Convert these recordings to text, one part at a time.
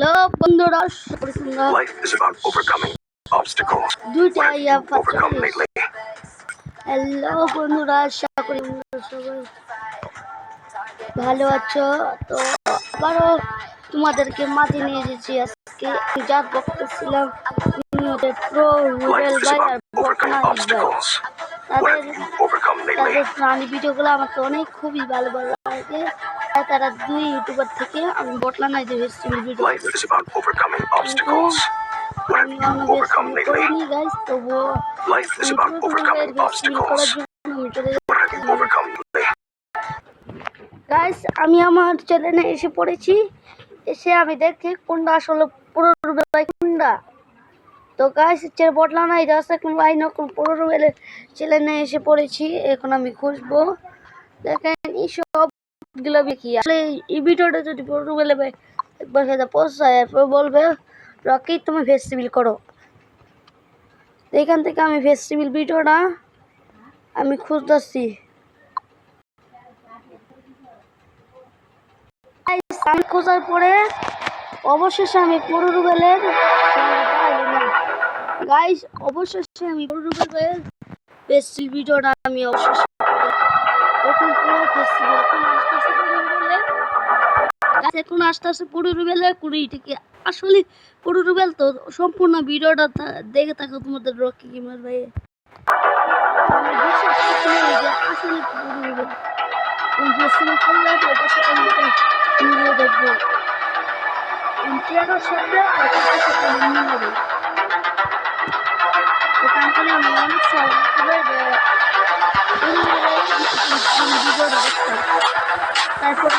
Hello বন্ধুরা, Life is about overcoming obstacles. দুইটাই Overcome lately. Hello বন্ধুরা, আশা করি সবাই ভালো আছো। তো আবারও তোমাদেরকে মাঝে নিয়ে এসেছি। আজকে যা বলতেছিলাম প্রো রুবেল ভাই আর বর্তমান ভাই, তাদের প্রাণী ভিডিওগুলো আমার তো অনেক খুবই ভালো ভালো লাগে। তারা দুই ইউটিউবার থেকে আমি বটলা নাই ভিডিও করিনি গাইজ, তবুও গাইজ আমি আমার চ্যানেলে এসে পড়েছি। এসে আমি দেখি কোনটা আসলে পুরো রুবেল ভাই কোনটা। তো গাইজ বটলা নাই রাস্তা কোন ভাই নকল পুরো রুবেলের চ্যানেলে এসে পড়েছি। এখন আমি খুঁজবো। দেখেন এই সবগুলো দেখি আসলে এই ভিডিওটা যদি পুরো রুবেল ভাই একবার সেটা পৌঁছায় বলবে রকি তুমি ফেস্টিভ্যাল করো। এখান থেকে আমি ফেস্টিভ্যাল ভিডিওটা আমি খুঁজতেছি। আমি খোঁজার পরে অবশেষে আমি পুরো রুবেলের গাইস অবশেষে আমি পুরো রুবেলের ফেস্টিভ্যাল ভিডিওটা আমি অবশেষে এখন পুরো ফেস্টিভ্যাল এখন আস্তে আস্তে পুরো রুবেলের কুড়ি থেকে আসলে পুরো রুবেল তো সম্পূর্ণ ভিডিওটা দেখে থাকো তোমাদের রকি গেমার ভাই। আমি বিশ্বাস করছি না যে আসলে পুরো রুবেল ওই ফেস্টিভ্যাল করলে ওটার সাথে মিলিয়ে দেখবো ইন্টিয়ানোর সাথে ওটার সাথে মিলিয়ে দেবো। তো কারণে আমি অনেক সাল ভিডিওটা দেখতাম, তারপর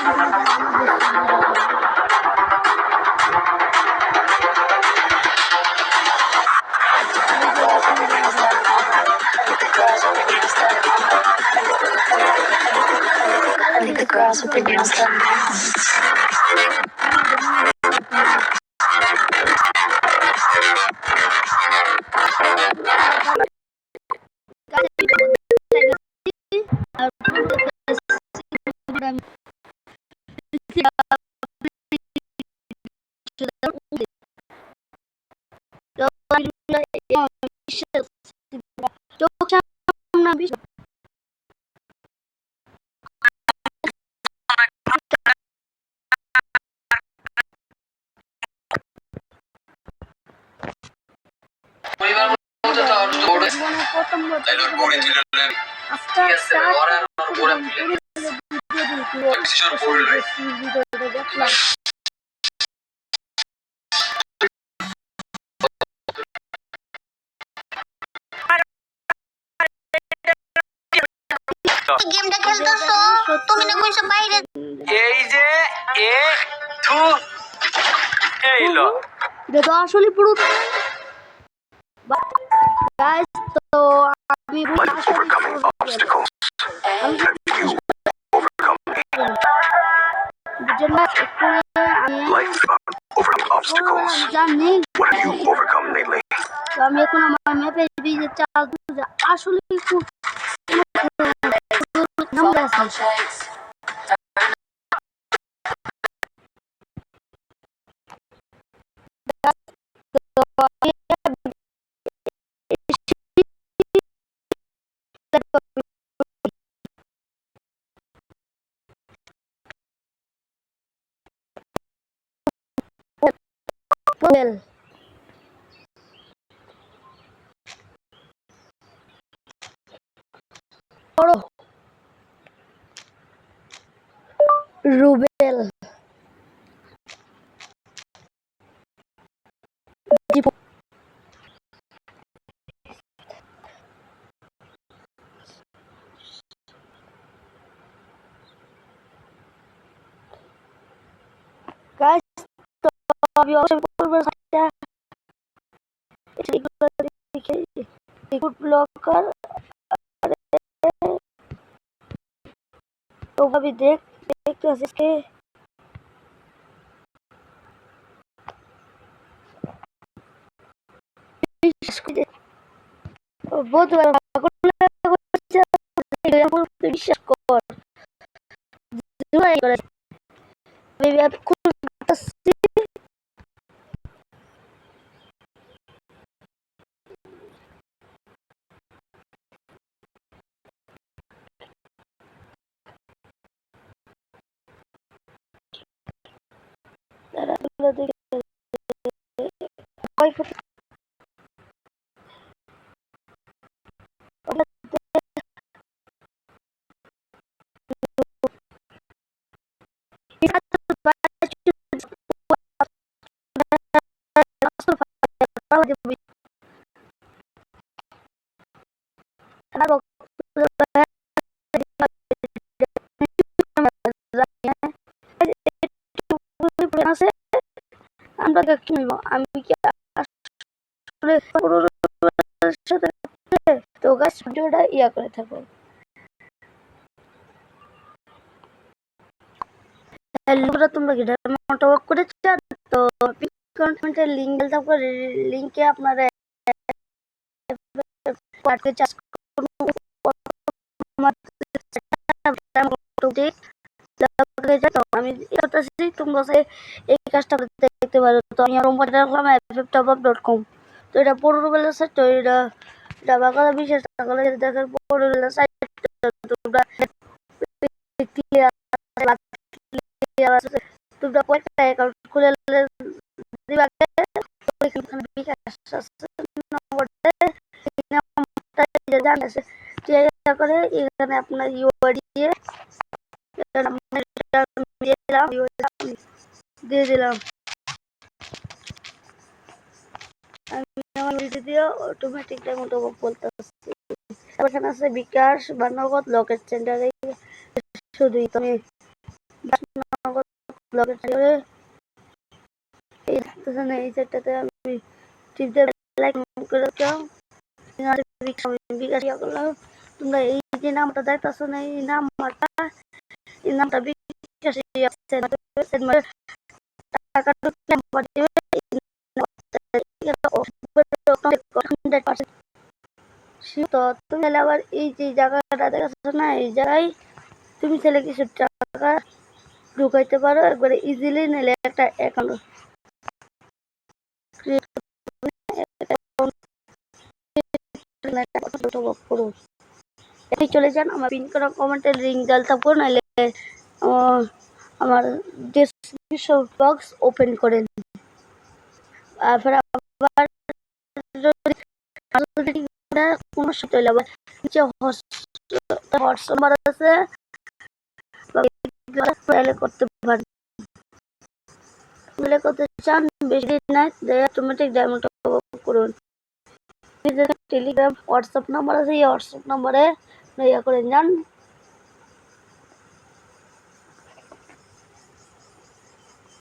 the girls with their nails done. গেমটা খেলতেছো তুমি না কইছো বাইরে এই যে এ থু এইলো দেখো আসলে পুরো গাইস। তো আমি overcoming obstacles. Life is about overcoming obstacles. জানি What have you overcome lately? তো আমি এখন আমার ম্যাপে দিয়ে চাল আসলে খুব রুবেল গাইস, তো আমি অবশ্যই করব সেটা এগুলো দেখে গুড ব্লগার তো ভাবি দেখতে আসছে বহুত বিশ্বাস কর আমরা দেখতে নিব আমি কি আসলে সাথে তো গাছ ভিডিওটা করে থাকবো। হ্যালো তোমরা কি ডায়মন্ড ওয়ার্ক করেছ? তো কমেন্টের লিংক দিলাম, লিংকে আপনারা পার্টে চাষ আমি তোমরা এই কাজটা দেখতে পারো। তো আমি রাখলাম fftopup.com। তো এটা 15 সাইট, তো এটা বাংলা বিশেষ টাকা দেখার 15 সাইট তোমরা তোমরা কয়েকটা অ্যাকাউন্ট খুলে দিবা, বিকাশ জানাছে করে এখানে আপনার ইউআইডি দিয়ে দিলাম। আমি আমার ভিডিও দিয়ে অটোমেটিক মতো বলতে পারছি। এখানে আছে বিকাশ বা নগদ লকেট সেন্টারে শুধুই তুমি নগদ লকেট সেন্টারে এই সেটটাতে আমি টিপতে লাইক করে দাও। বিকাশ করলাম। তোমরা এই যে নামটা দেখতেছো না, এই নামটা বিকাশ টাকা তো তুমি আবার এই যে জায়গাটা দেখাচ্ছ না, এই জায়গায় তুমি ছেলে কিছু টাকা ঢুকাইতে পারো একবারে ইজিলি। নিলে একটা অ্যাকাউন্ট ক্রিয়েট করুন, চলে যান আমার পিন করা কমেন্টের লিঙ্ক ডালতে পারো, নাহলে আমার ডেসক্রিপশন বক্স ওপেন করেন। আবার কোনো সাথে আবার নিচে হোয়াটসঅ্যাপ নাম্বার আছে, করতে পারেন। করতে চান বেশি দিন নাই, অটোমেটিক ডায়মন্ড করুন। টেলিগ্রাম হোয়াটসঅ্যাপ নাম্বার আছে, এই হোয়াটসঅ্যাপ নাম্বারে করে যান।